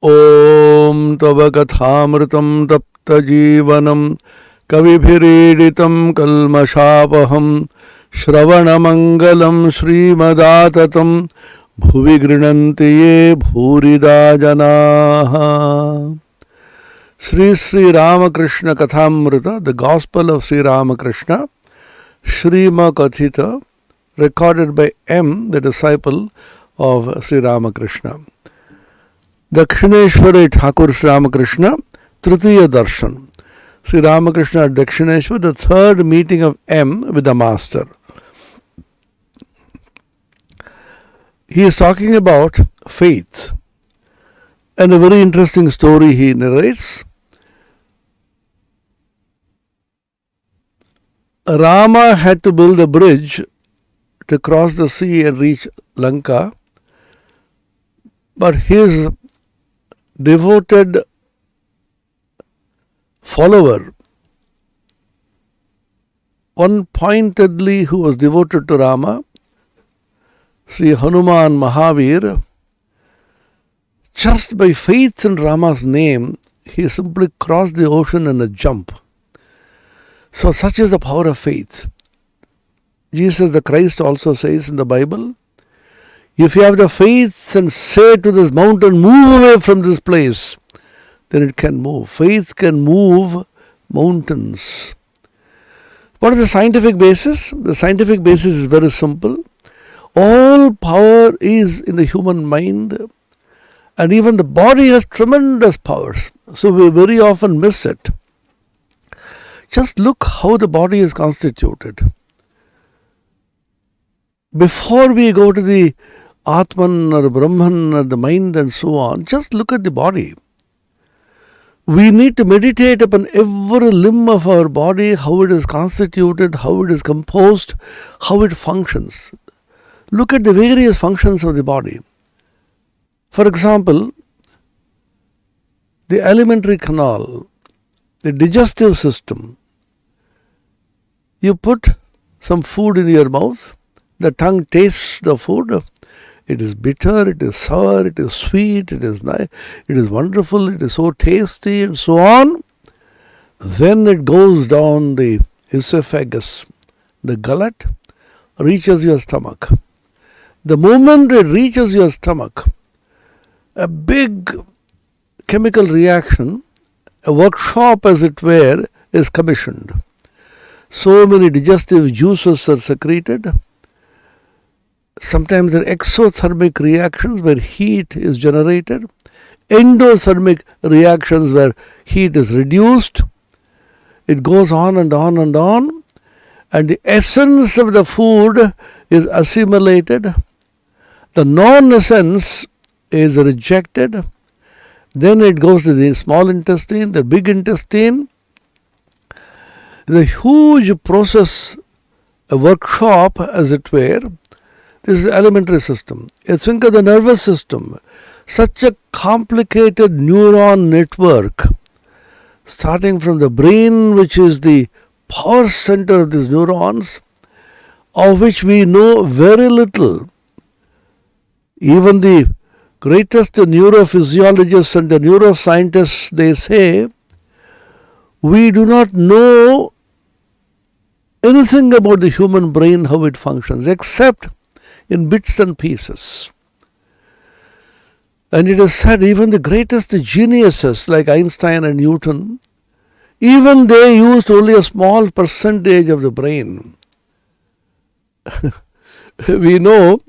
ॐ तव कथामृतं तप्तजीवनं कविभिरीडितं कल्मषापहं श्रवणमङ्गलं श्रीमदाततं भुवि गृह्णन्ति ये भूरिदा जनाः. Sri Ramakrishna Kathamrita, the Gospel of Sri Ramakrishna, Shrima Kathita, recorded by M., the disciple of Sri Ramakrishna. Dakshineshwari Thakur Sri Ramakrishna, Tritiya Darshan. Sri Ramakrishna at Dakshineshwar, the third meeting of M with the Master. He is talking about faith. And a very interesting story he narrates. Rama had to build a bridge to cross the sea and reach Lanka, but his devoted follower, one pointedly who was devoted to Rama, Sri Hanuman Mahavir, just by faith in Rama's name, he simply crossed the ocean in a jump. So such is the power of faith. Jesus the Christ also says in the Bible, if you have the faith and say to this mountain, move away from this place, then it can move. Faith can move mountains. What is the scientific basis? The scientific basis is very simple. All power is in the human mind. And even the body has tremendous powers. So we very often miss it. Just look how the body is constituted. Before we go to the Atman or Brahman or the mind and so on, just look at the body. We need to meditate upon every limb of our body, how it is constituted, how it is composed, how it functions. Look at the various functions of the body. For example, the alimentary canal, the digestive system. You put some food in your mouth, the tongue tastes the food. It is bitter, it is sour, it is sweet, it is nice, it is wonderful, it is so tasty and so on. Then it goes down the esophagus, the gullet, reaches your stomach. The moment it reaches your stomach, a big chemical reaction, a workshop as it were, is commissioned. So many digestive juices are secreted. Sometimes there are exothermic reactions where heat is generated, endothermic reactions where heat is reduced. It goes on and on and on, and the essence of the food is assimilated. The non-essence is rejected. Then it goes to the small intestine, the big intestine. The huge process, a workshop as it were. This is the alimentary system. You think of the nervous system, such a complicated neuron network, starting from the brain, which is the power center of these neurons, of which we know very little. Even the greatest neurophysiologists and the neuroscientists, they say, we do not know anything about the human brain, how it functions, except in bits and pieces. And it is said even the greatest geniuses like Einstein and Newton, even they used only a small percentage of the brain. We know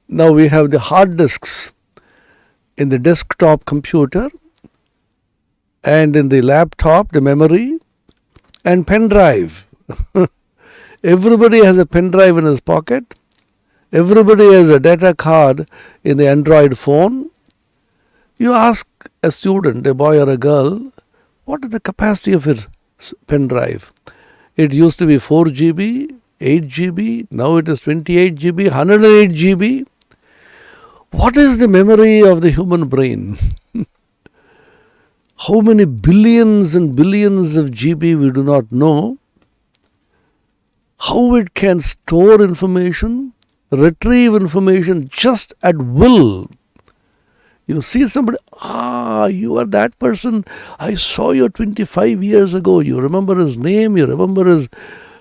now we have the hard disks in the desktop computer and in the laptop, the memory, and pen drive. Everybody has a pen drive in his pocket. Everybody has a data card in the Android phone. You ask a student, a boy or a girl, what is the capacity of your pen drive? It used to be 4 GB, 8 GB, now it is 28 GB, 108 GB. What is the memory of the human brain? How many billions and billions of GB we do not know. How it can store information, retrieve information just at will. You see somebody, you are that person. I saw you 25 years ago. You remember his name, you remember his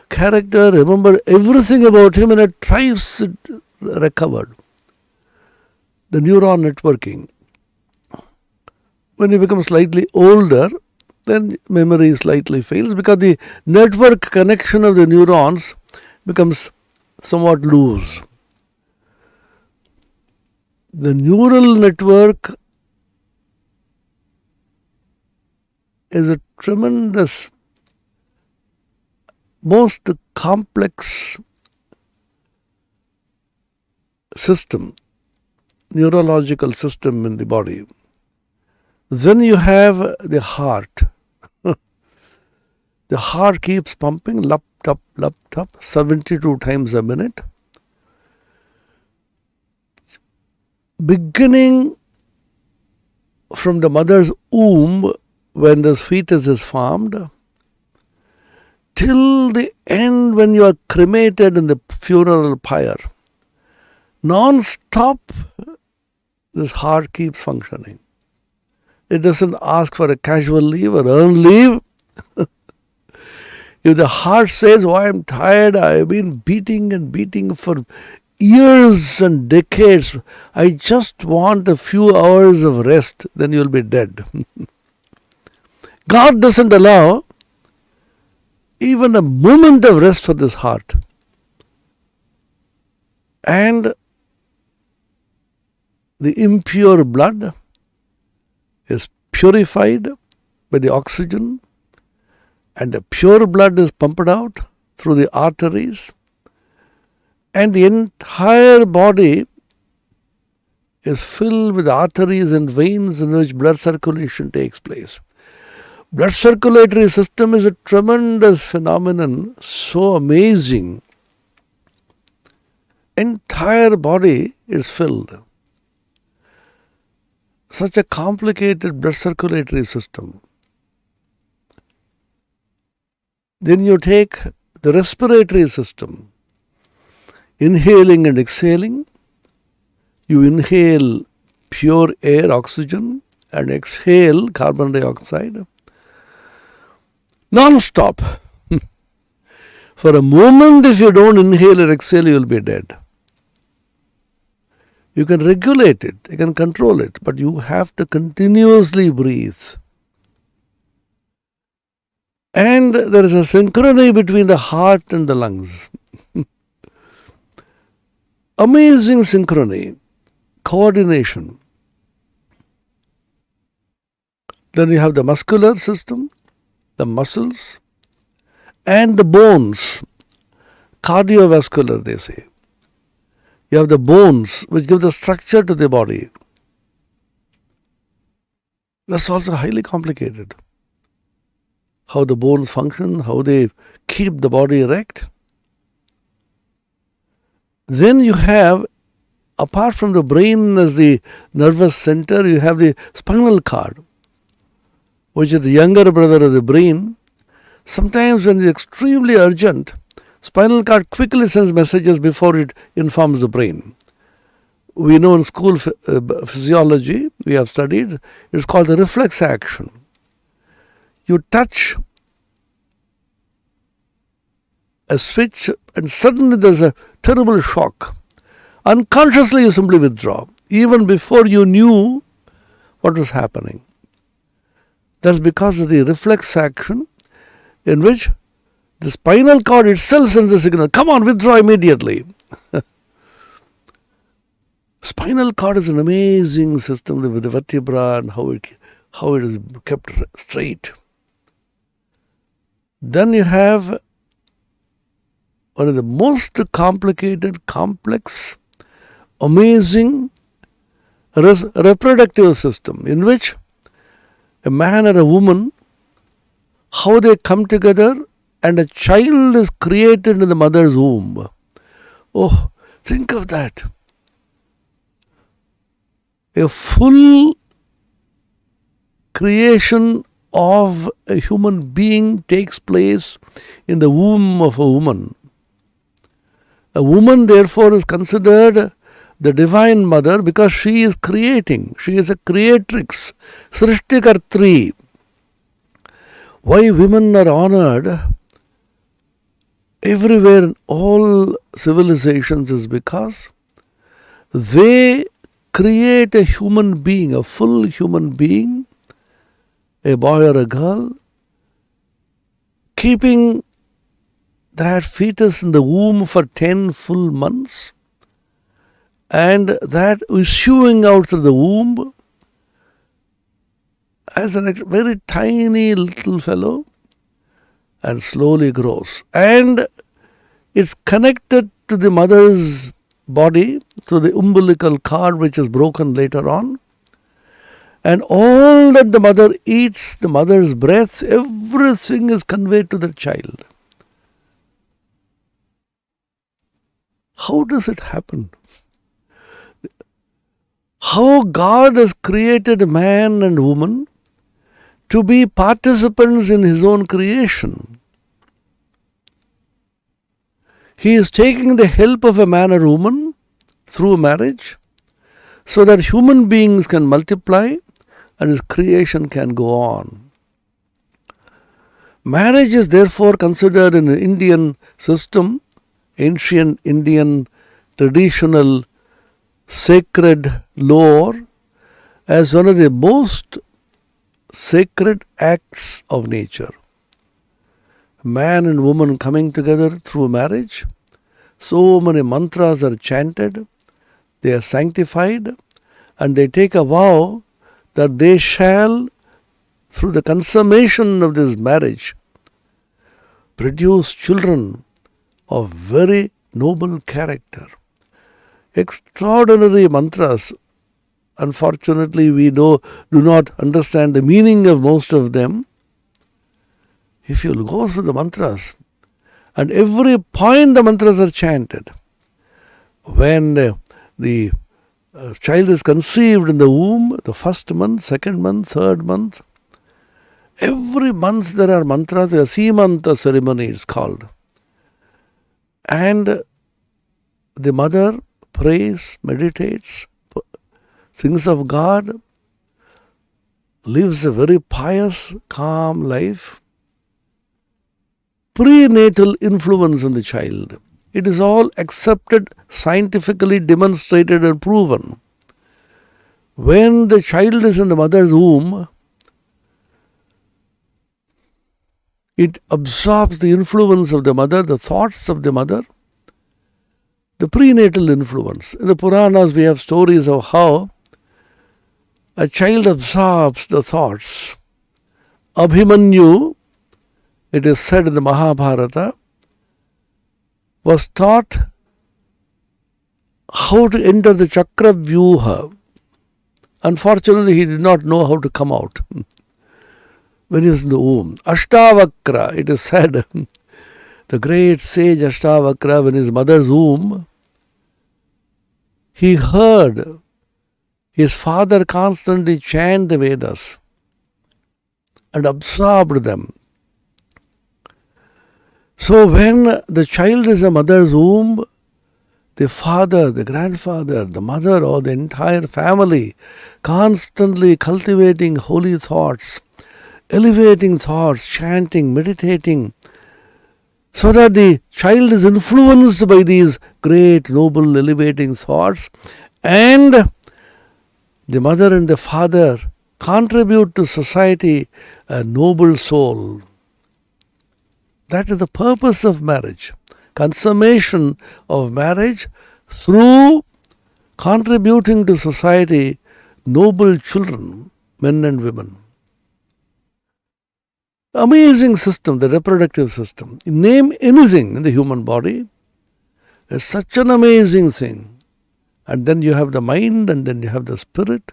character, remember everything about him, and it tries recovered. The neuron networking. When you become slightly older, then memory slightly fails because the network connection of the neurons becomes somewhat loose. The neural network is a tremendous, most complex system, neurological system in the body. Then you have the heart. The heart keeps pumping, lup, tup, 72 times a minute. Beginning from the mother's womb, when this fetus is formed, till the end when you are cremated in the funeral pyre, non-stop, this heart keeps functioning. It doesn't ask for a casual leave or earned leave. If the heart says, oh, I'm tired, I've been beating and beating for years and decades, I just want a few hours of rest, then you'll be dead. God doesn't allow even a moment of rest for this heart. And the impure blood is purified by the oxygen, and the pure blood is pumped out through the arteries, and the entire body is filled with arteries and veins in which blood circulation takes place. Blood circulatory system is a tremendous phenomenon, so amazing. Entire body is filled. Such a complicated blood circulatory system. Then you take the respiratory system, inhaling and exhaling. You inhale pure air, oxygen, and exhale carbon dioxide. Non-stop. For a moment, if you don't inhale or exhale, you will be dead. You can regulate it, you can control it, but you have to continuously breathe. And there is a synchrony between the heart and the lungs. Amazing synchrony, coordination. Then you have the muscular system, the muscles, and the bones. Cardiovascular, they say. You have the bones, which give the structure to the body. That's also highly complicated. How the bones function, how they keep the body erect. Then you have, apart from the brain as the nervous center, you have the spinal cord, which is the younger brother of the brain. Sometimes when it's extremely urgent, spinal cord quickly sends messages before it informs the brain. We know in school physiology, we have studied, it's called the reflex action. You touch a switch and suddenly there's a terrible shock. Unconsciously you simply withdraw, even before you knew what was happening. That's because of the reflex action in which the spinal cord itself sends a signal, come on, withdraw immediately. Spinal cord is an amazing system with the vertebra and how it is kept straight. Then you have one of the most complicated, complex, amazing reproductive system in which a man and a woman, how they come together and a child is created in the mother's womb. Oh, think of that. A full creation of a human being takes place in the womb of a woman. A woman, therefore, is considered the Divine Mother, because she is creating. She is a creatrix, Srishtikartri. Why women are honored everywhere in all civilizations is because they create a human being, a full human being, a boy or a girl, keeping that fetus in the womb for 10 full months, and that issuing out through the womb as a very tiny little fellow, and slowly grows. And it's connected to the mother's body through the umbilical cord, which is broken later on. And all that the mother eats, the mother's breath, everything is conveyed to the child. How does it happen? How God has created man and woman to be participants in His own creation. He is taking the help of a man or woman through marriage so that human beings can multiply and His creation can go on. Marriage is therefore considered in the Indian system, ancient Indian traditional sacred lore, as one of the most sacred acts of nature. Man and woman coming together through marriage. So many mantras are chanted, they are sanctified, and they take a vow that they shall, through the consummation of this marriage, produce children of very noble character. Extraordinary mantras. Unfortunately, we do not understand the meaning of most of them. If you go through the mantras, and every point the mantras are chanted. When the child is conceived in the womb, the first month, second month, third month, every month there are mantras, a Simanta ceremony is called. And the mother prays, meditates, thinks of God, lives a very pious, calm life. Prenatal influence on the child. It is all accepted, scientifically demonstrated and proven. When the child is in the mother's womb, it absorbs the influence of the mother, the thoughts of the mother, the prenatal influence. In the Puranas, we have stories of how a child absorbs the thoughts. Abhimanyu, it is said in the Mahabharata, was taught how to enter the Chakra Vyuha. Unfortunately, he did not know how to come out when he was in the womb. Ashtavakra, it is said, the great sage Ashtavakra, when his mother's womb, he heard his father constantly chant the Vedas and absorbed them. So when the child is in a mother's womb, the father, the grandfather, the mother, or the entire family constantly cultivating holy thoughts, elevating thoughts, chanting, meditating, so that the child is influenced by these great, noble, elevating thoughts, and the mother and the father contribute to society a noble soul. That is the purpose of marriage. Consummation of marriage through contributing to society noble children, men and women. Amazing system, the reproductive system. Name anything in the human body. It's such an amazing thing. And then you have the mind, and then you have the spirit.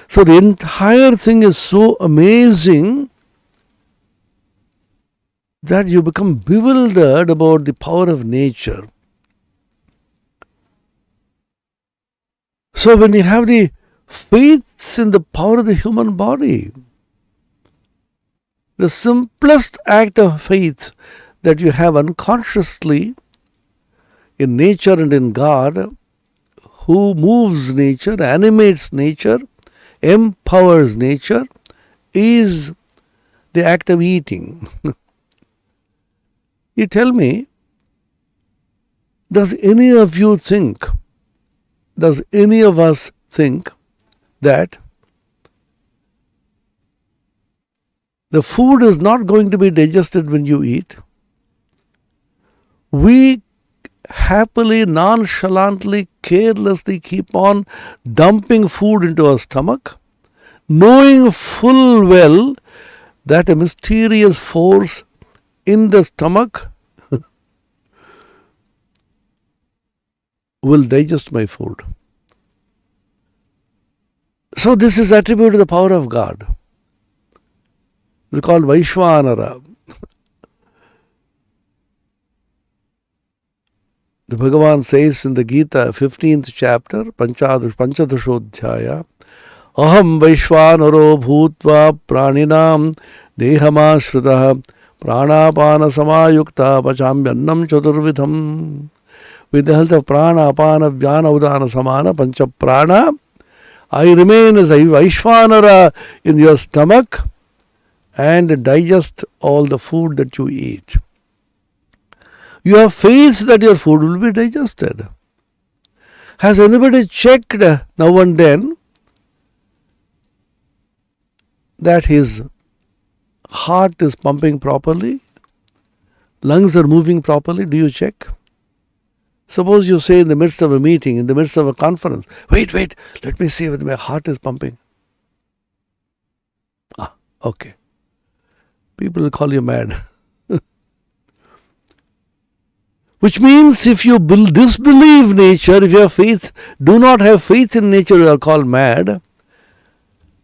So the entire thing is so amazing that you become bewildered about the power of nature. So when you have the faith in the power of the human body, the simplest act of faith that you have unconsciously in nature and in God, who moves nature, animates nature, empowers nature, is the act of eating. You tell me, does any of you think, does any of us think that the food is not going to be digested when you eat? We happily, nonchalantly, carelessly keep on dumping food into our stomach, knowing full well that a mysterious force in the stomach will digest my food. So this is attributed to the power of God. It's called Vaishwanara. The Bhagavan says in the Gita, 15th chapter, Panchadashodhyaya, Aham Vaishwanaro Bhutva Praninam Dehamashritaha Pranapana Samayukta Pachamyannam Chaturvidham. With the help of Prana, Apana, Vyana, Udana, Samana, Pancha Prana, I remain as a Vaishwanara in your stomach and digest all the food that you eat. You have faith that your food will be digested. Has anybody checked now and then that his heart is pumping properly? Lungs are moving properly? Do you check? Suppose you say in the midst of a meeting, in the midst of a conference, wait, let me see whether my heart is pumping. Okay. People will call you mad. Which means if you disbelieve nature, if you have faith, do not have faith in nature, you are called mad.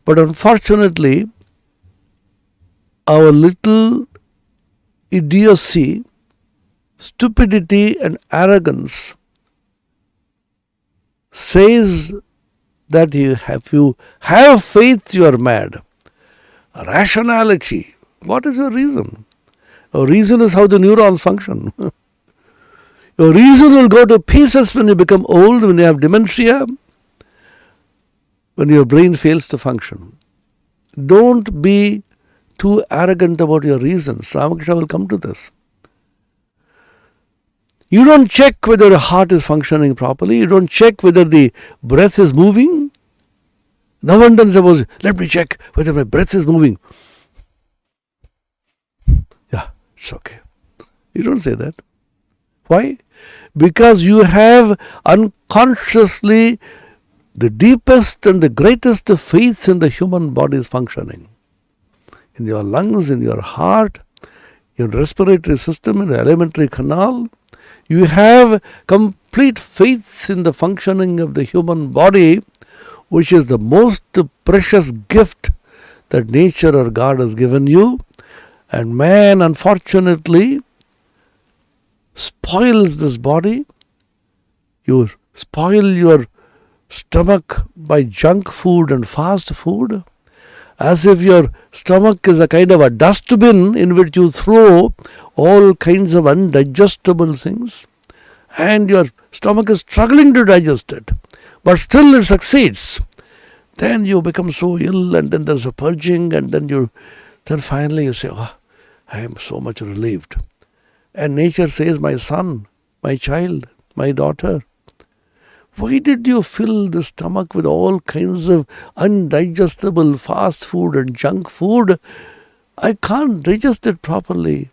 But unfortunately, our little idiocy, stupidity and arrogance says that if you have faith, you are mad. Rationality. What is your reason? Your reason is how the neurons function. Your reason will go to pieces when you become old, when you have dementia, when your brain fails to function. Don't be too arrogant about your reasons. Ramakrishna will come to this. You don't check whether your heart is functioning properly. You don't check whether the breath is moving. Now and then suppose, let me check whether my breath is moving. Yeah, it's okay. You don't say that. Why? Because you have unconsciously the deepest and the greatest faith in the human body's functioning. In your lungs, in your heart, your respiratory system, in the alimentary canal, you have complete faith in the functioning of the human body, which is the most precious gift that nature or God has given you. And man, unfortunately, spoils this body. You spoil your stomach by junk food and fast food, as if your stomach is a kind of a dustbin in which you throw all kinds of undigestible things, and your stomach is struggling to digest it, but still it succeeds. Then you become so ill, and then there's a purging, and then finally you say, oh, I am so much relieved. And nature says, my son, my child, my daughter, why did you fill the stomach with all kinds of undigestible fast food and junk food? I can't digest it properly.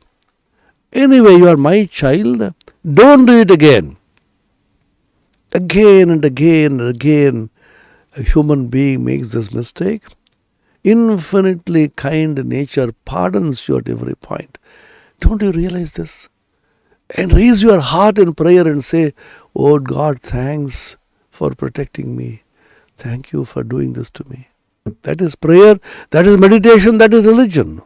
Anyway, you are my child. Don't do it again. Again and again and again, a human being makes this mistake. Infinitely kind nature pardons you at every point. Don't you realize this? And raise your heart in prayer and say, oh God, thanks for protecting me. Thank you for doing this to me. That is prayer, that is meditation, that is religion.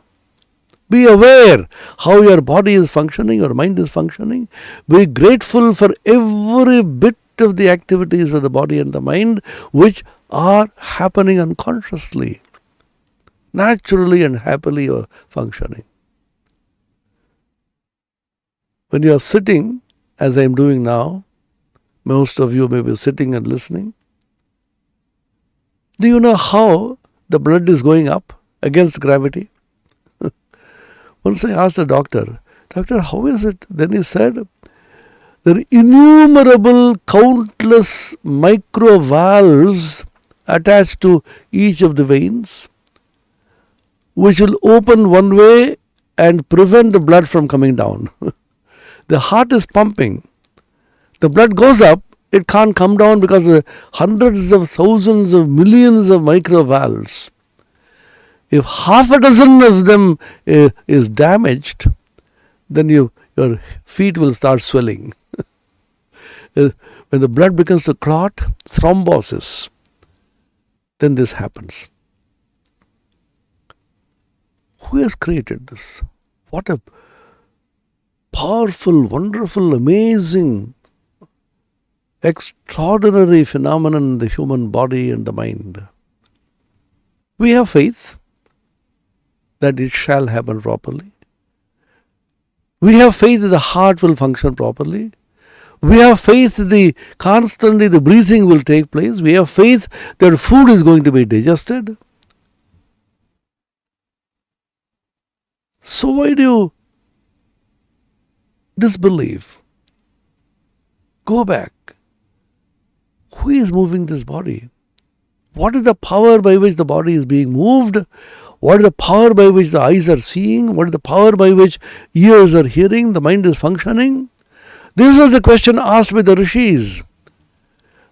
Be aware how your body is functioning, your mind is functioning. Be grateful for every bit of the activities of the body and the mind which are happening unconsciously, naturally and happily functioning. When you are sitting, as I am doing now, Most of you may be sitting and listening. Do you know how the blood is going up against gravity? Once I asked the doctor, "Doctor, how is it?" Then he said, there are innumerable, countless microvalves attached to each of the veins, which will open one way and prevent the blood from coming down. The heart is pumping. The blood goes up, it can't come down because of hundreds of thousands of millions of microvalves. If half a dozen of them is damaged, then your feet will start swelling. When the blood begins to clot, thrombosis, then this happens. Who has created this? What a powerful, wonderful, amazing, extraordinary phenomenon in the human body and the mind. We have faith that it shall happen properly. We have faith that the heart will function properly. We have faith that constantly the breathing will take place. We have faith that food is going to be digested. So why do you disbelieve? Go back. Who is moving this body? What is the power by which the body is being moved? What is the power by which the eyes are seeing? What is the power by which ears are hearing? The mind is functioning? This was the question asked by the rishis.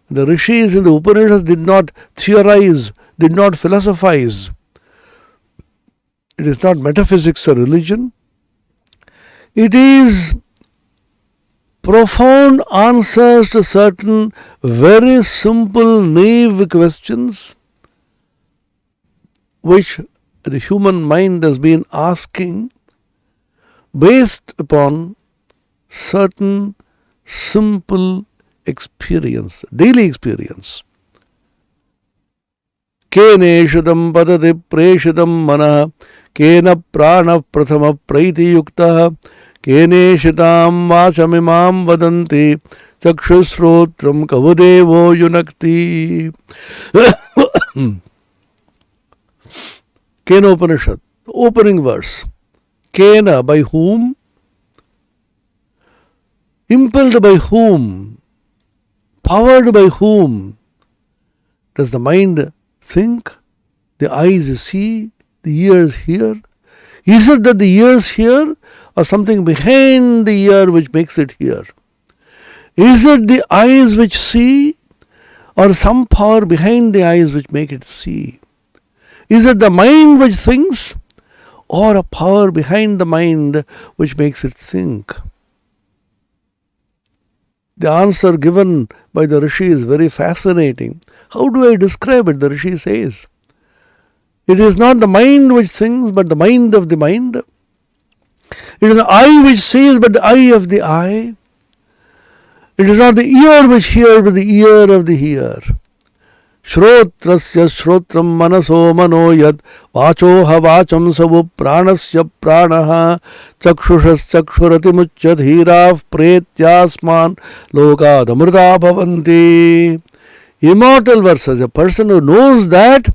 The rishis in the Upanishads did not theorize, did not philosophize. It is not metaphysics or religion. It is profound answers to certain very simple, naive questions which the human mind has been asking based upon certain simple experience, daily experience. Keneshadam padati preshadam mana kena prana prathama praiti yukta keneshitam vasamimam vadanti chakshusrotram kavadevo yunakti. Kena Upanishad, opening verse. Kena, by whom? Impelled by whom? Powered by whom? Does the mind think? The eyes see? The ears hear? Is it that the ears hear, or something behind the ear which makes it hear? Is it the eyes which see, or some power behind the eyes which make it see? Is it the mind which thinks, or a power behind the mind which makes it think? The answer given by the Rishi is very fascinating. How do I describe it? The Rishi says, it is not the mind which thinks, but the mind of the mind. It is the eye which sees, but the eye of the eye. It is not the ear which hears, but the ear of the hearer. Shrotrasya shrotram manaso mano yad vachoha vacham savu pranasya pranaha chakshushas chakshurati muchyad hirav pretyasman lokadamrita bhavanti. Immortal verses, a person who knows that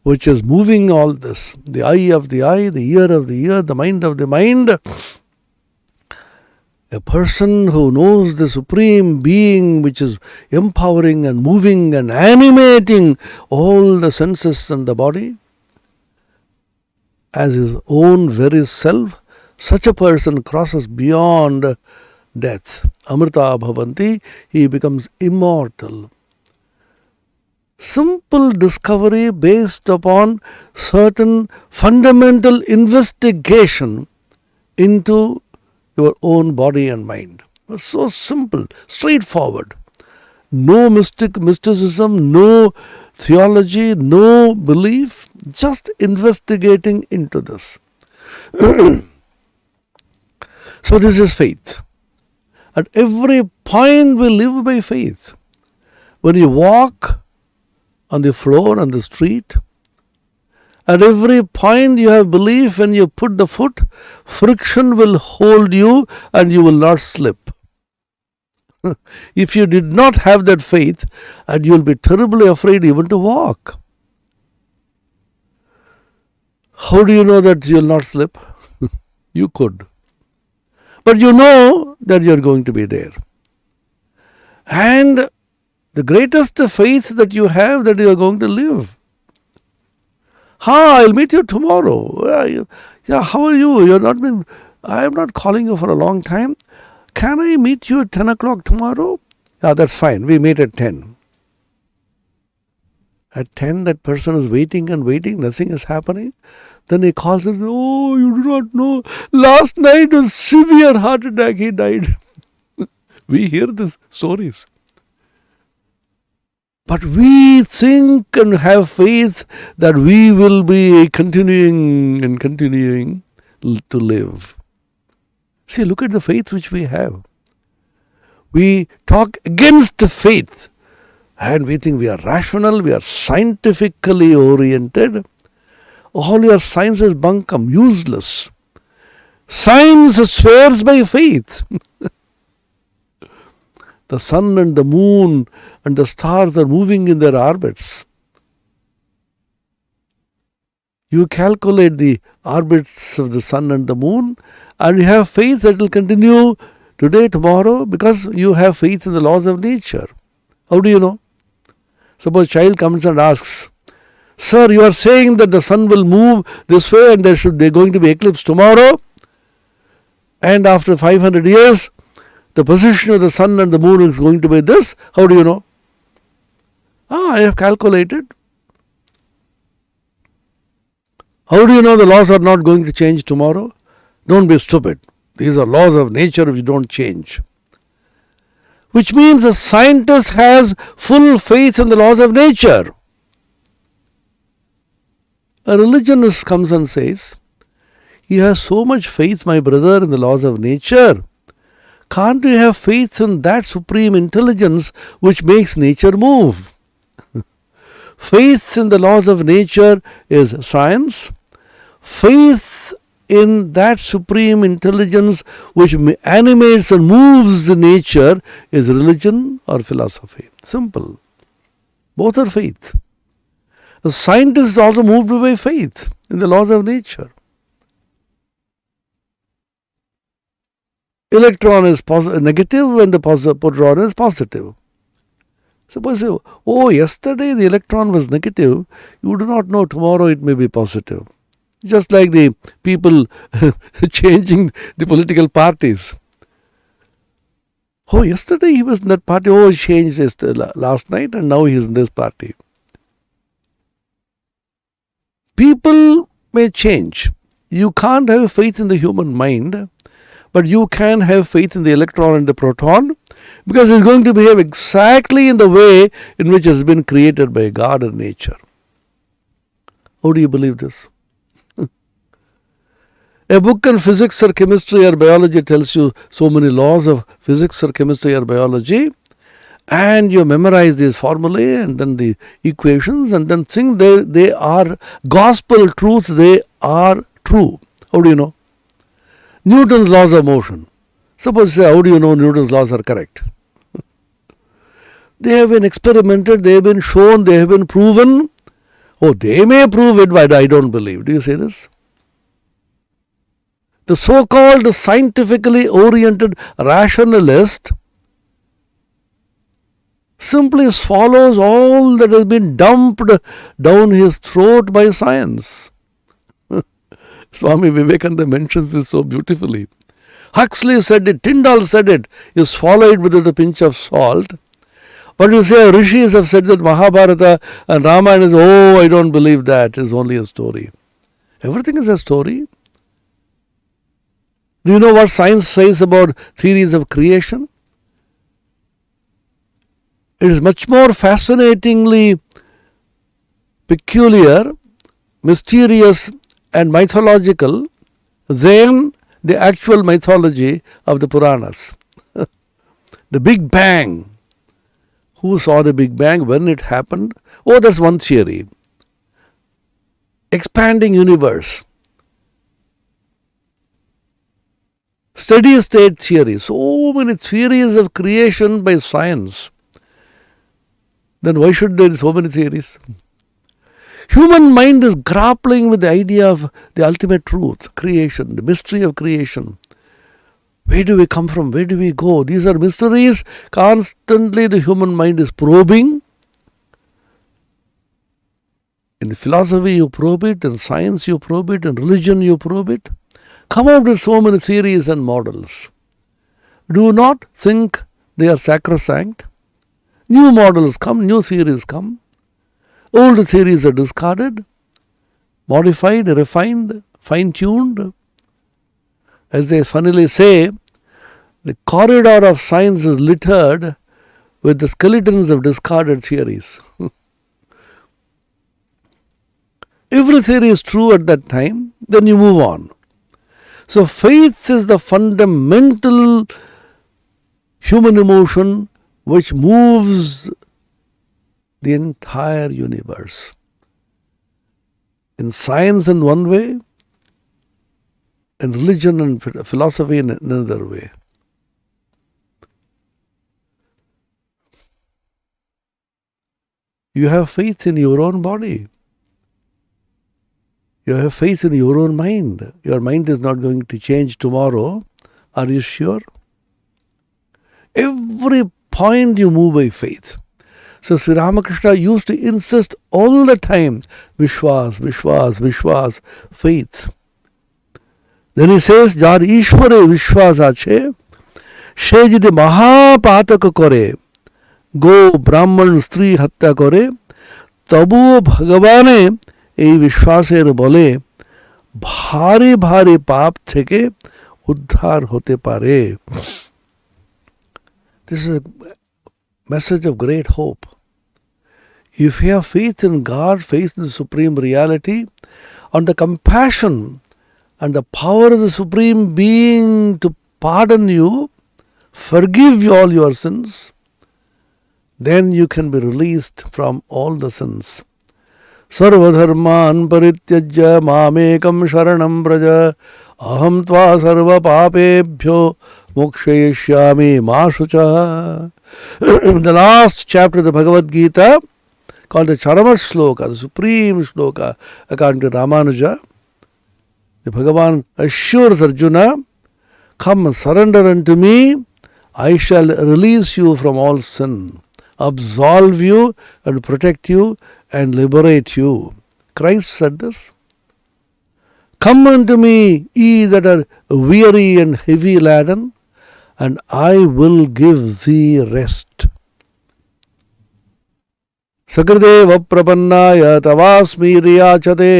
which is moving all this, the eye of the eye, the ear of the ear, the mind of the mind. A person who knows the Supreme Being which is empowering and moving and animating all the senses and the body as his own very self, such a person crosses beyond death. Amrita bhavanti, he becomes immortal. Simple discovery based upon certain fundamental investigation into your own body and mind. So simple, straightforward. No mysticism, no theology, no belief, just investigating into this. So this is faith. At every point we live by faith. When you walk on the floor, on the street, at every point you have belief. When you put the foot, friction will hold you and you will not slip. If you did not have that faith, and you'll be terribly afraid even to walk. How do you know that you'll not slip? You could. But you know that you're going to be there. And the greatest faith that you have that you're going to live. I'll meet you tomorrow. Yeah, how are you? I am not calling you for a long time. Can I meet you at 10 o'clock tomorrow? Yeah, that's fine. We meet at 10. At 10, that person is waiting and waiting. Nothing is happening. Then he calls and says, oh, you do not know. Last night was severe heart attack. He died. We hear these stories. But we think and have faith that we will be continuing to live. See, look at the faith which we have. We talk against faith and we think we are rational, we are scientifically oriented. All your science is bunkum, useless. Science swears by faith. The sun and the moon and the stars are moving in their orbits. You calculate the orbits of the sun and the moon, and you have faith that will continue today, tomorrow, because you have faith in the laws of nature. How do you know? Suppose a child comes and asks, Sir, you are saying that the sun will move this way and there going to be eclipse tomorrow, and after 500 years, the position of the sun and the moon is going to be this. How do you know? I have calculated. How do you know the laws are not going to change tomorrow? Don't be stupid. These are laws of nature which don't change. Which means a scientist has full faith in the laws of nature. A religionist comes and says, you have so much faith, my brother, in the laws of nature. Can't you have faith in that supreme intelligence which makes nature move? Faith in the laws of nature is science. Faith in that supreme intelligence which animates and moves the nature is religion or philosophy. Simple. Both are faith. The scientist is also moved by faith in the laws of nature. Electron is negative and the proton is positive. Suppose, yesterday the electron was negative, you do not know tomorrow it may be positive. Just like the people changing the political parties. Yesterday he was in that party, he changed last night and now he is in this party. People may change. You can't have faith in the human mind, but you can have faith in the electron and the proton, because it's going to behave exactly in the way in which it has been created by God and nature. How do you believe this? A book in physics or chemistry or biology tells you so many laws of physics or chemistry or biology, and you memorize these formulae and then the equations and then think they are gospel truths, they are true. How do you know? Newton's laws of motion. Suppose you say, how do you know Newton's laws are correct? They have been experimented, they have been shown, they have been proven. They may prove it, but I don't believe. Do you say this? The so-called scientifically oriented rationalist simply swallows all that has been dumped down his throat by science. Swami Vivekananda mentions this so beautifully. Huxley said it, Tyndall said it, you swallow it with a pinch of salt. But you say rishis have said that Mahabharata and Ramayana is, I don't believe that, is only a story. Everything is a story. Do you know what science says about theories of creation? It is much more fascinatingly peculiar, mysterious and mythological than the actual mythology of the Puranas. The Big Bang. Who saw the Big Bang? When it happened? That's one theory. Expanding universe. Steady state theory. So many theories of creation by science. Then why should there be so many theories? Human mind is grappling with the idea of the ultimate truth, creation, the mystery of creation. Where do we come from? Where do we go? These are mysteries. Constantly the human mind is probing. In philosophy you probe it, in science you probe it, in religion you probe it. Come out with so many theories and models. Do not think they are sacrosanct. New models come, new theories come. Old theories are discarded, modified, refined, fine-tuned. As they funnily say, the corridor of science is littered with the skeletons of discarded theories. Every theory is true at that time, then you move on. So faith is the fundamental human emotion which moves the entire universe. In science in one way, in religion and philosophy in another way. You have faith in your own body. You have faith in your own mind. Your mind is not going to change tomorrow. Are you sure? Every point you move by faith. So Sri Ramakrishna used to insist all the time, Vishwas, Vishwas, Vishwas, faith. Then he says, Jar Ishware Vishwas ache, she jidi Mahapatak kore, go Brahman Stri Hatya kore, tabu Bhagavane এই বিশ্বাসের বলে ভারী ভারী পাপ থেকে উদ্ধার হতে পারে. This is a message of great hope. If you have faith in God, faith in the Supreme Reality, on the compassion and the power of the Supreme Being to pardon you, forgive you all your sins, then you can be released from all the sins. सर्वधर्मान् परित्यज्य मामेकं शरणं व्रज अहं त्वा सर्वपापेभ्यो मोक्षयिष्यामि मा शुचः. The last chapter of the Bhagavad Gita, called the Charama Shloka, the supreme shloka, according to Ramanuja, the Bhagavan assures Arjuna, come surrender unto me, I shall release you from all sin, absolve you and protect you and liberate you. Christ said this. Come unto me, ye that are weary and heavy laden, and I will give thee rest. Sakrideva prapannaya tavasmi riyachate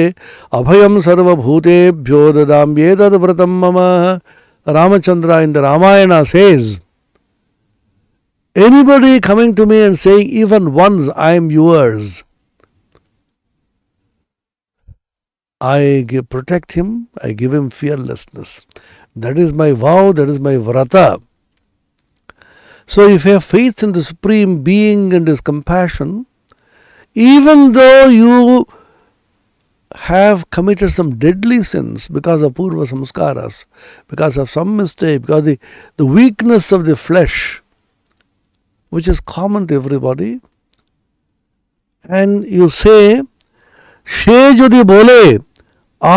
abhayam sarva bhutebhyo dadamyetad vratam mama. Ramachandra in the Ramayana says, anybody coming to me and saying even once I am yours, I protect him, I give him fearlessness. That is my vow, that is my vrata. So if you have faith in the Supreme Being and His compassion, even though you have committed some deadly sins because of purva samskaras, because of some mistake, because of the weakness of the flesh, which is common to everybody, and you say, সে যদি বলে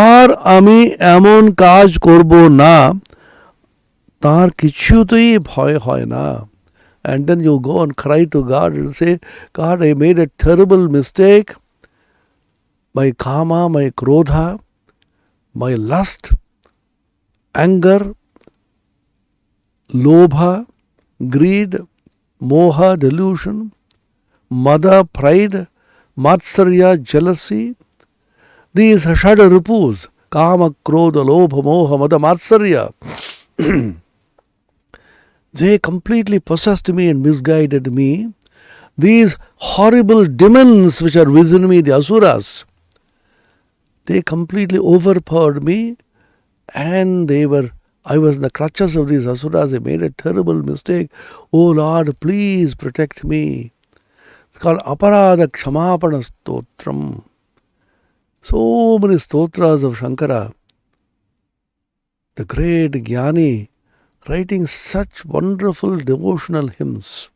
আর আমি এমন কাজ করব না, তার কিছুতেই ভয় হয় না. And then you go and cry to God and say, God, I made a terrible mistake. My kama, my krodha, my lust, anger, lobha, greed, moha, delusion, mada, pride, matsarya, jealousy, these shada ripus, kama, krodha, lobha, moha, mada, matsarya, they completely possessed me and misguided me. These horrible demons which are within me, the asuras, they completely overpowered me, and I was in the clutches of these asuras. I made a terrible mistake. Oh Lord, please protect me. It's called Aparada Kshamapana Stotram. So many stotras of Shankara, the great Jnani, writing such wonderful devotional hymns.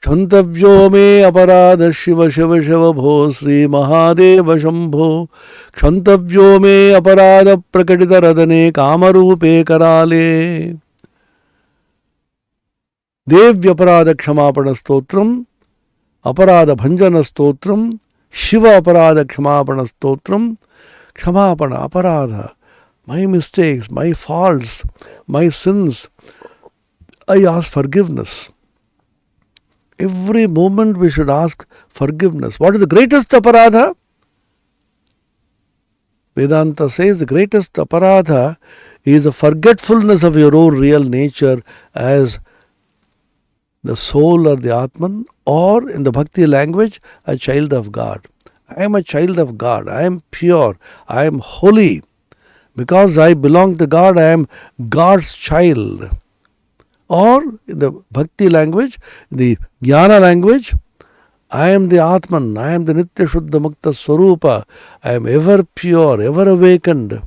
Kshantavyo me aparada Shiva Shiva Shiva Bho Sri Mahadeva Shambho Kshantavyo me aparada prakatita radane kamarupe karale Devyaparada Kshamapana Stotram Aparada Bhanjana Stotram Shiva Aparada Kshamapana Stotram Kshamapana Aparada, my mistakes, my faults, my sins, I ask forgiveness. Every moment we should ask forgiveness. What is the greatest aparadha? Vedanta says the greatest aparadha is the forgetfulness of your own real nature as the soul or the Atman, or in the Bhakti language, a child of God. I am a child of God. I am pure. I am holy. Because I belong to God, I am God's child. Or in the Bhakti language, the Jnana language, I am the Atman, I am the Nitya Shuddha Mukta Swarupa, I am ever pure, ever awakened,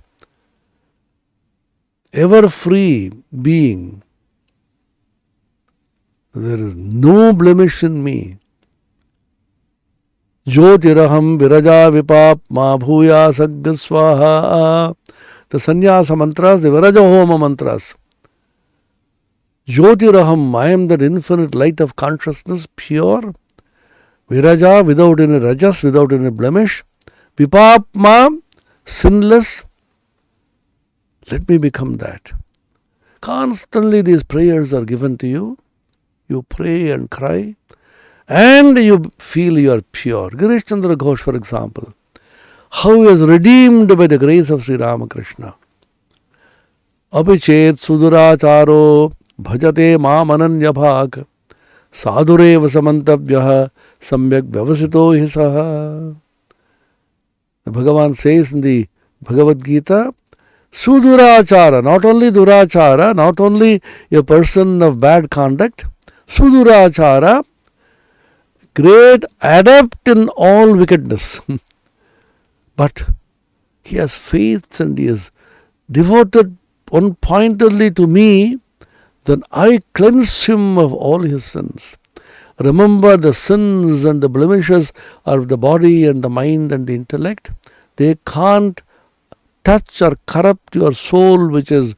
ever free being. There is no blemish in me. Jyotiraham viraja vipap ma bhuya sagga swaha. The sannyasa mantras, the viraja homa mantras. Jyotiraham, I am that infinite light of consciousness, pure. Viraja, without any rajas, without any blemish. Vipapma, sinless. Let me become that. Constantly these prayers are given to you. You pray and cry, and you feel you are pure. Girish Chandra Ghosh, for example, how he is redeemed by the grace of Sri Ramakrishna. Abhichet suduracharo bhajate maam ananya bhag sadureva samantavyaha samyak vyavasito hisaha. Bhagavan says in the Bhagavad Gita, sudurachara, not only durachara, not only a person of bad conduct, sudurachara, great adept in all wickedness. But he has faith and he is devoted one-pointedly to me, then I cleanse him of all his sins. Remember, the sins and the blemishes of the body and the mind and the intellect, they can't touch or corrupt your soul, which is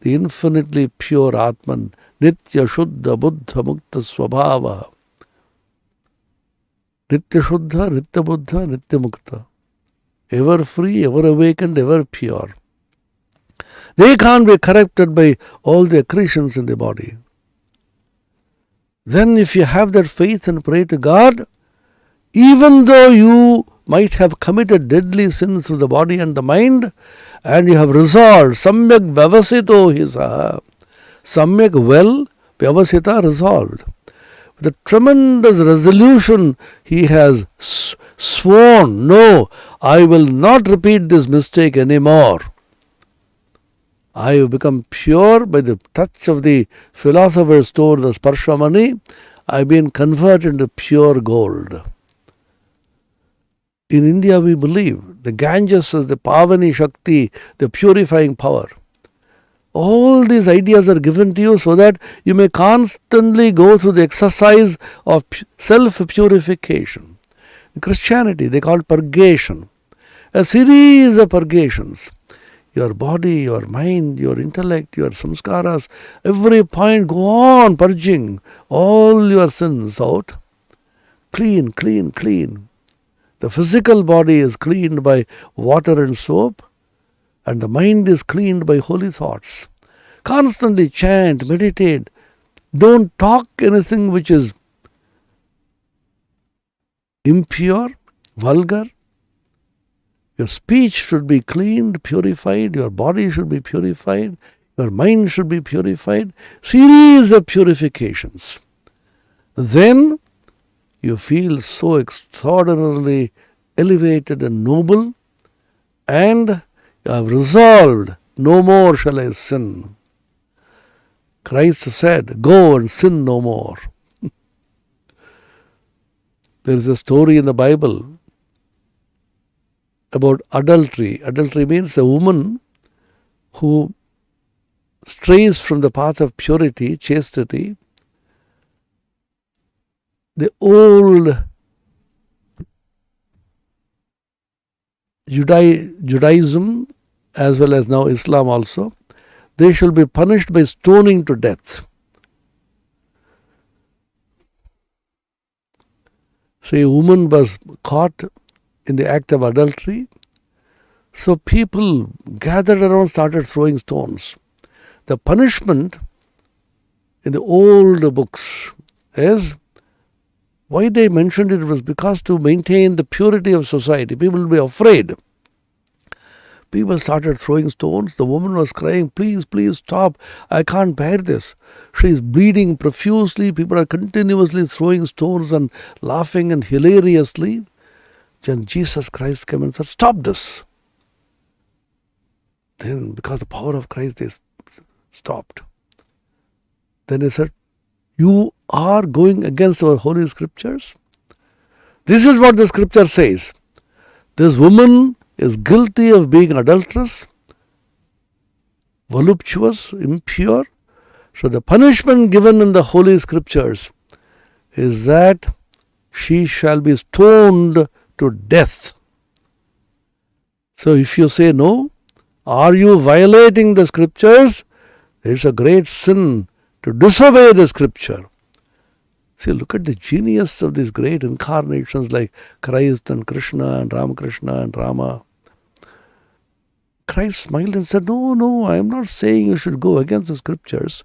the infinitely pure Atman, Nitya Shuddha Buddha Mukta Swabhava. Nitya Shuddha, Nitya Buddha, Nitya Mukta. Ever free, ever awakened, ever pure. They can't be corrupted by all the accretions in the body. Then if you have that faith and pray to God, even though you might have committed deadly sins through the body and the mind, and you have resolved, samyak vyavasito hisa, samyak well, vyavasita resolved. With a tremendous resolution, he has sworn, no, I will not repeat this mistake anymore. I have become pure by the touch of the philosopher's stone, the Sparshamani. I have been converted into pure gold. In India we believe the Ganges is the Pavani Shakti, the purifying power. All these ideas are given to you so that you may constantly go through the exercise of self-purification. In Christianity they call it purgation. A series of purgations. Your body, your mind, your intellect, your samskaras, every point go on purging all your sins out. Clean, clean, clean. The physical body is cleaned by water and soap, and the mind is cleaned by holy thoughts. Constantly chant, meditate. Don't talk anything which is impure, vulgar. Your speech should be cleaned, purified. Your body should be purified. Your mind should be purified. Series of purifications. Then you feel so extraordinarily elevated and noble, and you have resolved, no more shall I sin. Christ said, go and sin no more. There is a story in the Bible about adultery. Adultery means a woman who strays from the path of purity, chastity, the old Judaism as well as now Islam also, they shall be punished by stoning to death. So a woman was caught in the act of adultery. So people gathered around, started throwing stones. The punishment in the old books is, why they mentioned it was because to maintain the purity of society. People will be afraid. People started throwing stones. The woman was crying, please, please stop. I can't bear this. She is bleeding profusely. People are continuously throwing stones and laughing and hilariously. Then Jesus Christ came and said, stop this. Then because the power of Christ, they stopped. Then he said, you are going against our holy scriptures. This is what the scripture says. This woman is guilty of being adulterous, voluptuous, impure. So the punishment given in the holy scriptures is that she shall be stoned to death. So if you say no, are you violating the scriptures? It's a great sin to disobey the scripture. See, look at the genius of these great incarnations like Christ and Krishna and Ramakrishna and Rama. Christ smiled and said, no, I am not saying you should go against the scriptures,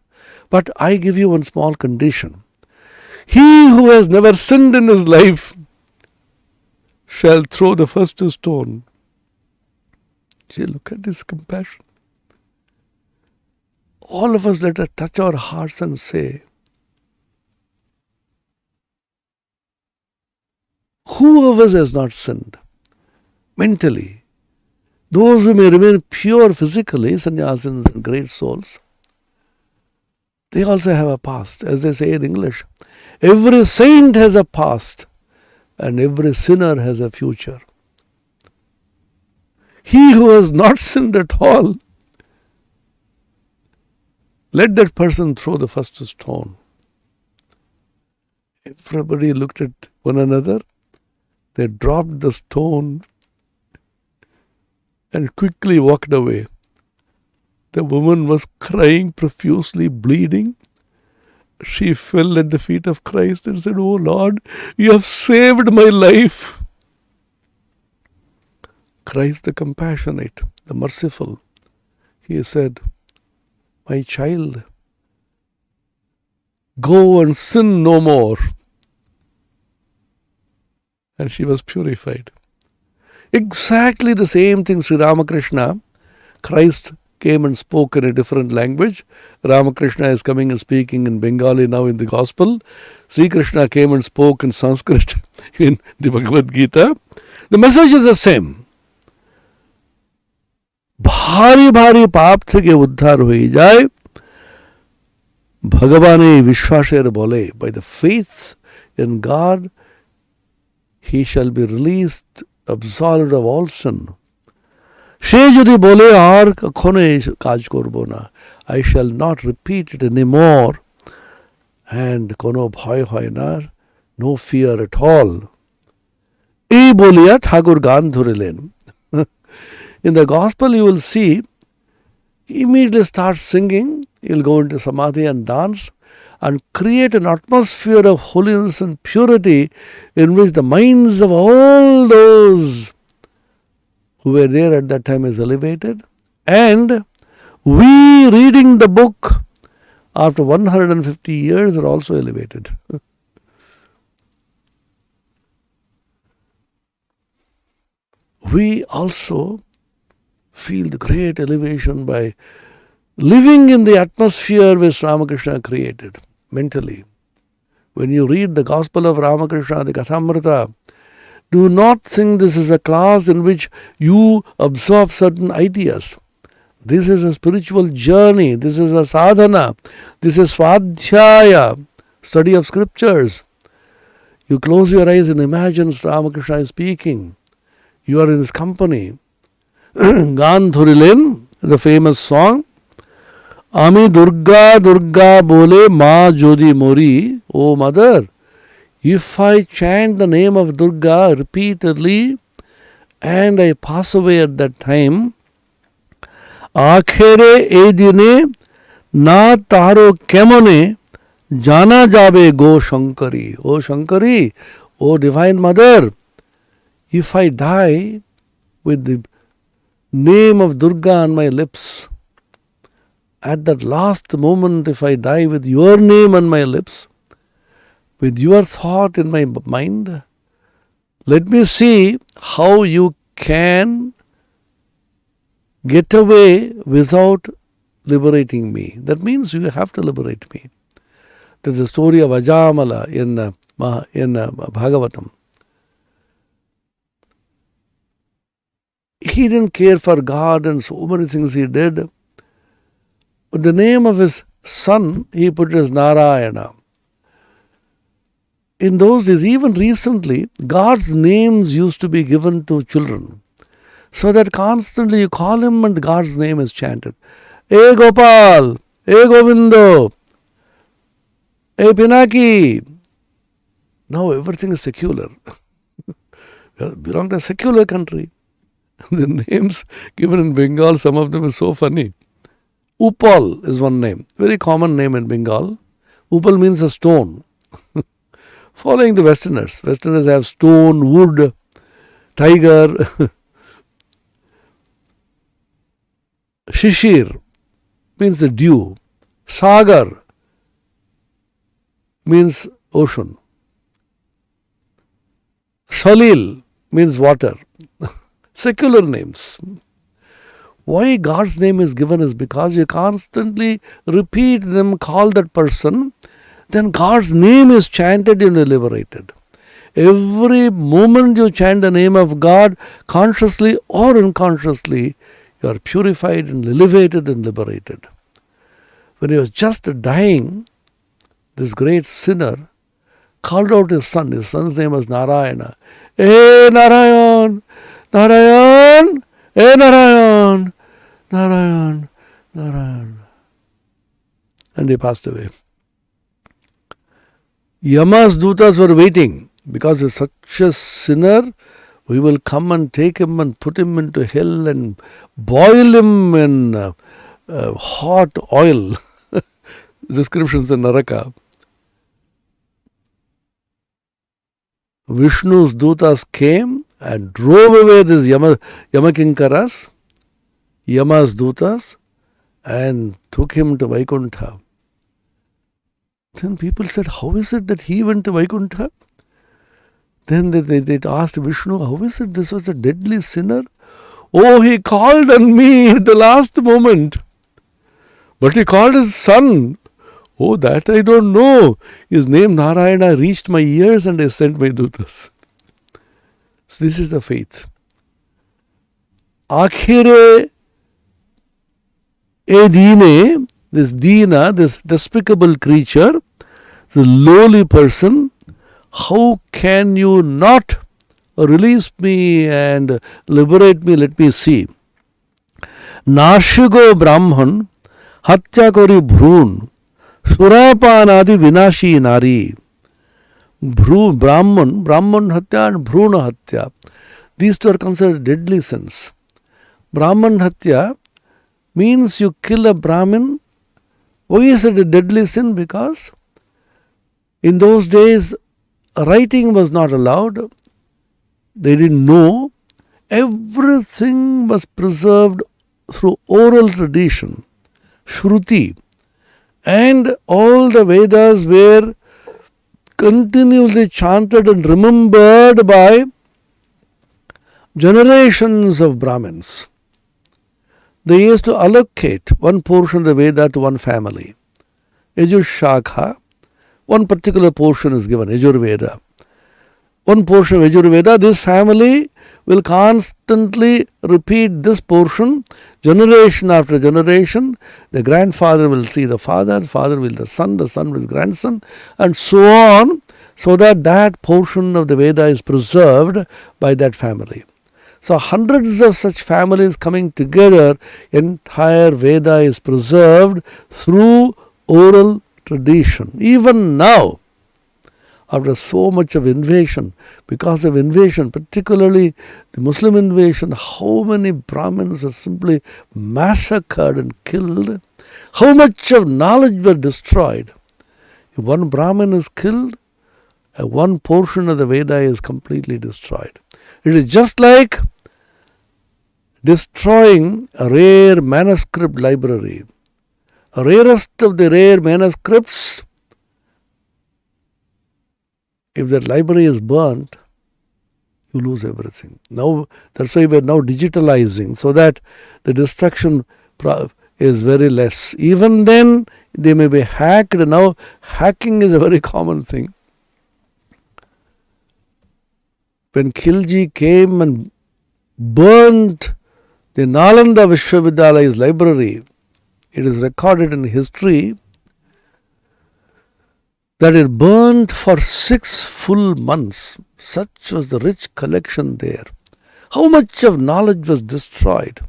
but I give you one small condition. He who has never sinned in his life shall throw the first stone. See, look at his compassion. All of us, let us touch our hearts and say, who of us has not sinned mentally? Those who may remain pure physically, sannyasins and great souls, they also have a past. As they say in English, every saint has a past and every sinner has a future. He who has not sinned at all, let that person throw the first stone. Everybody looked at one another. They dropped the stone and quickly walked away. The woman was crying profusely, bleeding. She fell at the feet of Christ and said, "Oh Lord, you have saved my life." Christ the compassionate, the merciful, he said, "My child, go and sin no more." And she was purified. Exactly the same thing Sri Ramakrishna, Christ came and spoke in a different language. Ramakrishna is coming and speaking in Bengali now in the Gospel. Sri Krishna came and spoke in Sanskrit in the Bhagavad Gita. The message is the same. भारी भारी पाप থেকে উদ্ধার হয়ে যায় ভগবানে বিশ্বাসের বলে, by the faith in God he shall be released, absolved of all sin. সে যদি বলে আর কখনো এই কাজ করব না, I shall not repeat it anymore, and কোনো ভয় হয় না, no fear at all, এই বলিয়া ঠাকুর গান ধরিলেন. In the gospel you will see, he immediately starts singing, he will go into samadhi and dance and create an atmosphere of holiness and purity in which the minds of all those who were there at that time is elevated. And we reading the book after 150 years are also elevated. We also feel the great elevation by living in the atmosphere which Ramakrishna created mentally. When you read the Gospel of Ramakrishna, the Kathamrita, do not think this is a class in which you absorb certain ideas. This is a spiritual journey. This is a sadhana. This is svadhyaya, study of scriptures. You close your eyes and imagine Ramakrishna is speaking. You are in his company. গান ধরিলেন The famous song, Ami Durga Durga Bole Ma Jodi Mori. Oh mother, if I chant the name of Durga repeatedly and I pass away at that time, Akhere Edine Na Taro Kemone Jana Jabe Go Shankari. Oh Shankari, oh Divine Mother, if I die with the name of Durga on my lips, at that last moment, if I die with your name on my lips, with your thought in my mind, let me see how you can get away without liberating me. That means you have to liberate me. There's a story of Ajamala in Bhagavatam. He didn't care for God and so many things he did. But the name of his son, he put as Narayana. In those days, even recently, God's names used to be given to children. So that constantly you call him and God's name is chanted. E Gopal, E Govindo, E Pinaki. Now everything is secular. We belong to a secular country. The names given in Bengal, some of them are so funny. Upal is one name, very common name in Bengal. Upal means a stone. Following the Westerners. Westerners have stone, wood, tiger. Shishir means the dew. Sagar means ocean. Shalil means water. Secular names. Why God's name is given is because you constantly repeat them, call that person, then God's name is chanted and liberated. Every moment you chant the name of God, consciously or unconsciously, you are purified and elevated and liberated. When he was just dying, this great sinner called out his son. His son's name was Narayana. Hey Narayan! Narayan! Hey Narayan! Narayan! Narayan! And he passed away. Yama's dutas were waiting because he's such a sinner. We will come and take him and put him into hell and boil him in hot oil. Descriptions in Naraka. Vishnu's dutas came and drove away these Yamakinkaras, Yama's dutas, and took him to Vaikuntha. Then people said, how is it that he went to Vaikuntha? Then they asked Vishnu, how is it this was a deadly sinner? Oh, he called on me at the last moment. But he called his son. Oh, that I don't know. His name Narayana reached my ears and I sent my dutas. So this is the faith. Akhire Edine, this Dina, this despicable creature, the lowly person, how can you not release me and liberate me? Let me see. Nashigo Brahman, Hatya Kori Bhrun, Surapanadi Vinashi Nari. Brahman Hatya and Bhruna Hatya. These two are considered deadly sins. Brahman Hatya means you kill a Brahmin. Why is it a deadly sin? Because in those days, writing was not allowed. They didn't know. Everything was preserved through oral tradition, Shruti. And all the Vedas were continually chanted and remembered by generations of Brahmins. They used to allocate one portion of the Veda to one family. Yajushakha, one particular portion is given, Yajurveda. One portion of Yajurveda, this family will constantly repeat this portion, generation after generation. The grandfather will see the father will the son will grandson, and so on, so that that portion of the Veda is preserved by that family. So hundreds of such families coming together, entire Veda is preserved through oral tradition. Even now, after so much of invasion, because of invasion, particularly the Muslim invasion, how many Brahmins were simply massacred and killed, how much of knowledge were destroyed. If one Brahmin is killed, one portion of the Veda is completely destroyed. It is just like destroying a rare manuscript library. A rarest of the rare manuscripts, if that library is burnt, you lose everything. Now, that's why we are now digitalizing, so that the destruction is very less. Even then, they may be hacked. Now, hacking is a very common thing. When Khilji came and burnt the Nalanda Vishwavidyalaya's library, it is recorded in history that it burnt for 6 full months. Such was the rich collection there. How much of knowledge was destroyed?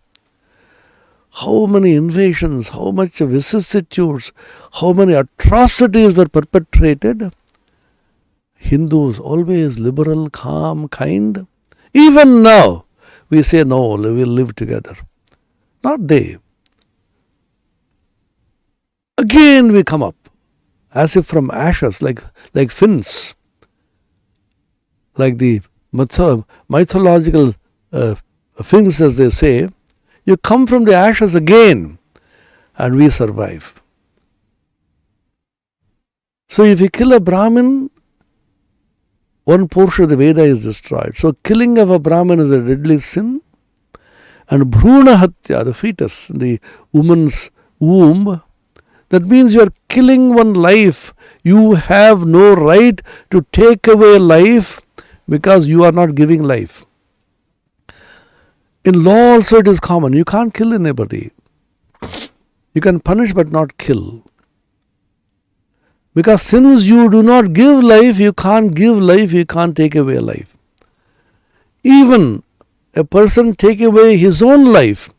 How many invasions, how much of vicissitudes, how many atrocities were perpetrated? Hindus, always liberal, calm, kind. Even now, we say, no, we will live together. Not they. Again we come up, as if from ashes, like Finns, like the mythological Finns, as they say. You come from the ashes again, and we survive. So if you kill a Brahmin, one portion of the Veda is destroyed. So killing of a Brahmin is a deadly sin. And Bhruna Hatya, the fetus, the woman's womb, that means you are killing one life. You have no right to take away life because you are not giving life. In law also it is common. You can't kill anybody. You can punish but not kill. Because since you do not give life, you can't give life, you can't take away life. Even a person take away his own life,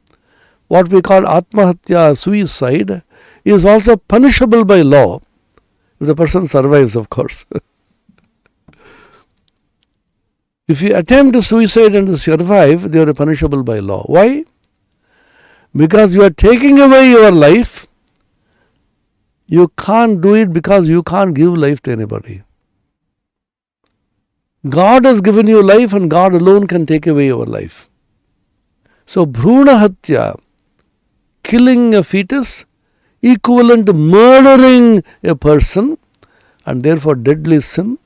what we call Atmahatya, suicide, is also punishable by law, if the person survives, of course. If you attempt suicide and survive, they are punishable by law. Why? Because you are taking away your life. You can't do it because you can't give life to anybody. God has given you life, and God alone can take away your life. So Bhruna Hatya, killing a fetus, equivalent to murdering a person, and therefore deadly sin.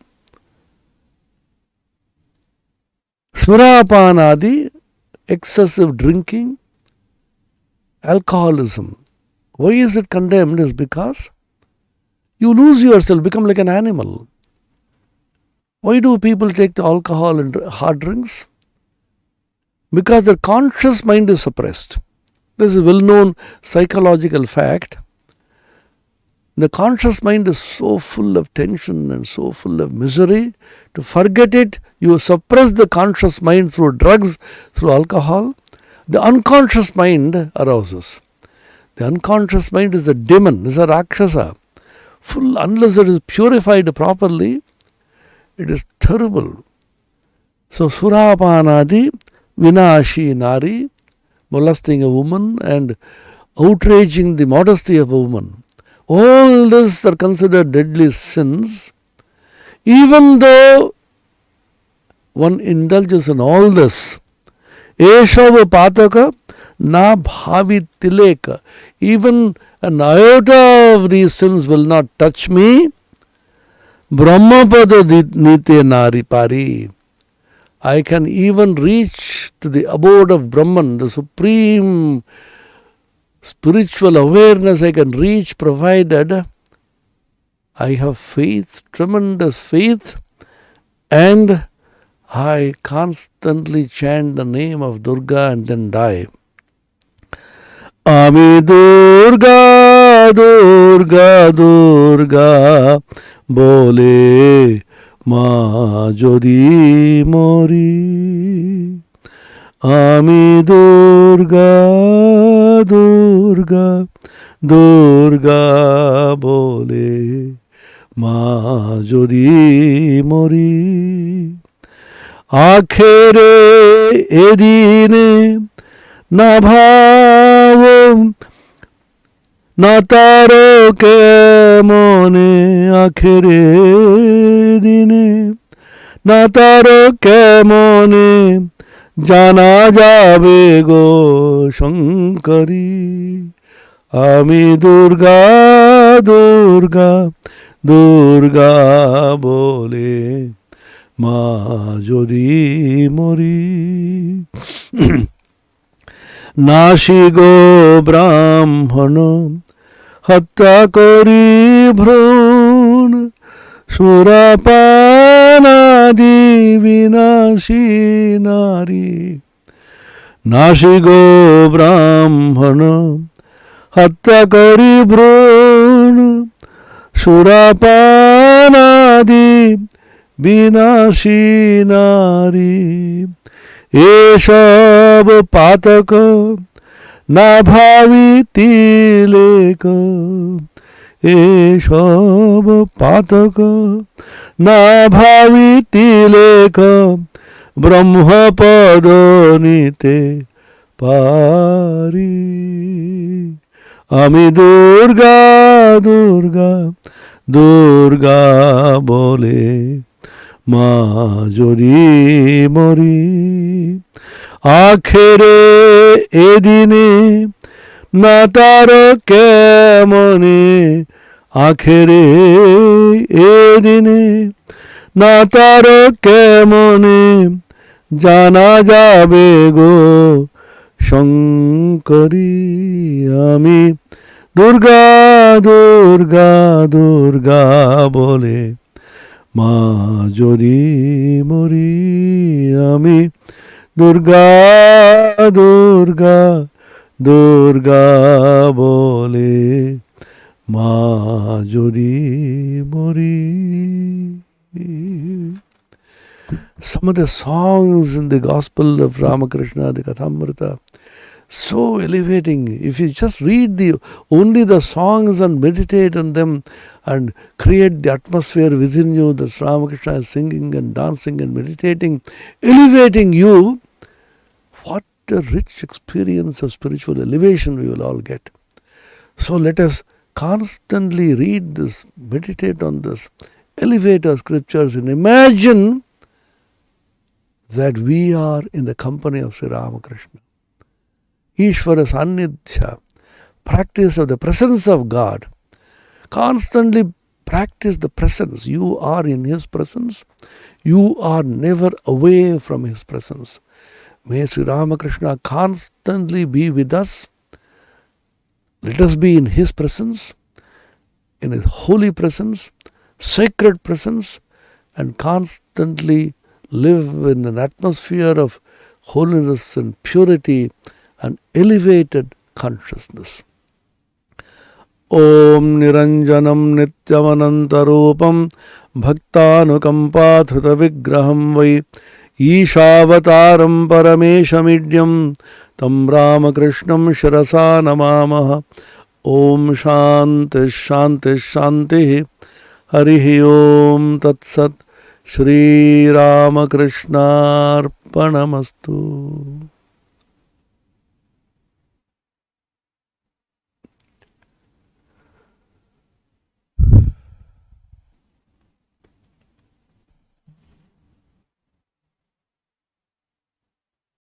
Shurapanadi, excessive drinking, alcoholism. Why is it condemned? Is because you lose yourself, become like an animal. Why do people take the alcohol and hard drinks? Because their conscious mind is suppressed. This is a well-known psychological fact. The conscious mind is so full of tension and so full of misery. To forget it, you suppress the conscious mind through drugs, through alcohol. The unconscious mind arouses. The unconscious mind is a demon, is a rakshasa. Full, unless it is purified properly, it is terrible. So Surapanadi, Vinashi Nari, molesting a woman and outraging the modesty of a woman. All this are considered deadly sins. Even though one indulges in all this, Eshava Pataka na bhavi tileka. Even an iota of these sins will not touch me. Brahmapada nite nari pari. I can even reach to the abode of Brahman, the supreme spiritual awareness I can reach, provided I have faith, tremendous faith, and I constantly chant the name of Durga and then die. Ami Durga, Durga, Durga, Bole Ma Jodi Mori. আমি দুর্গা দুর্গা দুর্গা বলে মা যদি মরি, আখেরে এদিনে না ভাব না তারকে মনে, আখেরে দিনে না তারকে মনে জানা যাবে গো শঙ্করী। আমি দুর্গা দুর্গা দুর্গা বলে মা যদি মরি, নাসি গো ব্রাহ্মণ হত্যা করি ভ্রূণ, সুরাপানাদি বিনাশী নারী। নাসি গো ব্রাহ্মণ হত্যা করি ভ্রূণ, সুরাপানাদি বিনাশী নারী। এসব পাতক না ভাবি তিলেক, এসব পাতক না ভাবি তিলেক, ব্রহ্মপদ নিতে পারি। আমি দুর্গা দুর্গা দুর্গা বলে মা যদি মরি, আখেরে এদিনে না তার কেমনে, আখেরে এদিনে না তার কেমনে জানা যাবে গো শঙ্করী। আমি দুর্গা দুর্গা দুর্গা বলে মা যদি মরি, আমি দুর্গা দুর্গা দুর্গা বলে মা যদি মরি। Some of the songs in the Gospel of Ramakrishna, the Kathamrita, so elevating. If you just read only the songs and meditate on them and create the atmosphere within you that Ramakrishna is singing and dancing and meditating, elevating you, what a rich experience of spiritual elevation we will all get. So let us constantly read this, meditate on this, elevate our scriptures and imagine that we are in the company of Sri Ramakrishna. Ishvara Sannidhya, practice of the presence of God. Constantly practice the presence. You are in His presence. You are never away from His presence. May Sri Ramakrishna constantly be with us. Let us be in His presence, in His holy presence, sacred presence, and constantly live in an atmosphere of holiness and purity and elevated consciousness. Om Niranjanam Nityamanantarupam Bhaktanukampa Vigraham Vai Ishavataram Parameshamidyam Tam Ramakrishnam Shirasa Namamaha. Om Shanti Shanti Shanti. Harihi Om Tat Sat. Shri Ramakrishna Arpanamastu.